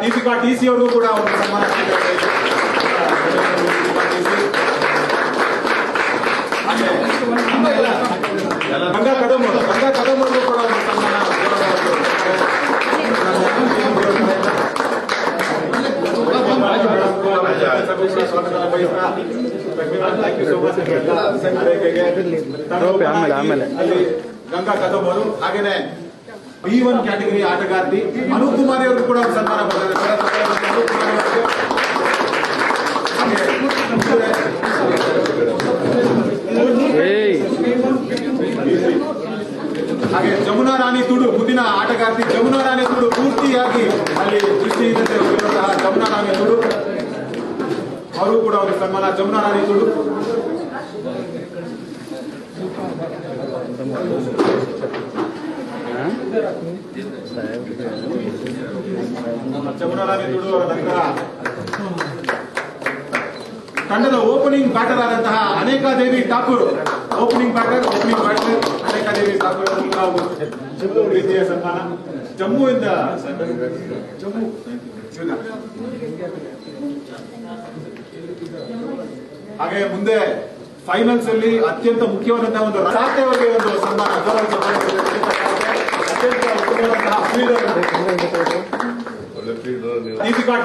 Deepika TC ಅವ್ರಿಗೂ ಕೂಡ ಒಂದು ಸನ್ಮಾನ ಗಂಗಾ ಕದಂ ಅವ್ರಿಗೂ ಕೂಡ ಒಂದು ಸನ್ಮಾನ ಆಮೇಲೆ ಅಲ್ಲಿ ಗಂಗಾ ಕದಂ ಅವರು ಹಾಗೇನೆ B1 ಕ್ಯಾಟಗರಿ ಆಟಗಾರ್ತಿ ಅನೂಪ್ ಕುಮಾರಿ ಅವರು ಕೂಡ ಒಂದು ಸನ್ಮಾನ ಹಾಗೆ ಜಮುನಾ ರಾಣಿ ತುಡು ಮುಂದಿನ ಆಟಗಾರ್ತಿ ಜಮುನಾ ರಾಣಿ ತುಡು ಪೂರ್ತಿಯಾಗಿ ಅಲ್ಲಿ ದೃಷ್ಟಿಯಿಂದ ಜಮುನಾ ರಾಣಿ ತುಡು ಅವರು ಕೂಡ ಒಂದು ಸನ್ಮಾನ ಜಮುನಾ ರಾಣಿ ತುಡು ಜಮುನಾ ರಾಣಿ ತುಡು ಅವರ ನಂತರ ತಂಡದ ಓಪನಿಂಗ್ ಬ್ಯಾಟರ್ ಆದಂತಹ ಅನೇಕಾದೇವಿ ಠಾಕೂರ್ ಓಪನಿಂಗ್ ಬ್ಯಾಟರ್ ಅನೇಕಾದೇವಿ ಠಾಕೂರ್ ರೀತಿಯ ಸನ್ಮಾನ ಜಮ್ಮುವಿಂದ ಹಾಗೆ ಮುಂದೆ ಫೈನಲ್ಸ್ ಅಲ್ಲಿ ಅತ್ಯಂತ ಮುಖ್ಯವಾದಂತಹ ಒಂದು ಸಾಧ್ಯವರಿಗೆ ಒಂದು ಸನ್ಮಾನ ಅತ್ಯಂತ ಮುಖ್ಯವಾದಂತಹ ದೀಪಿಕಾ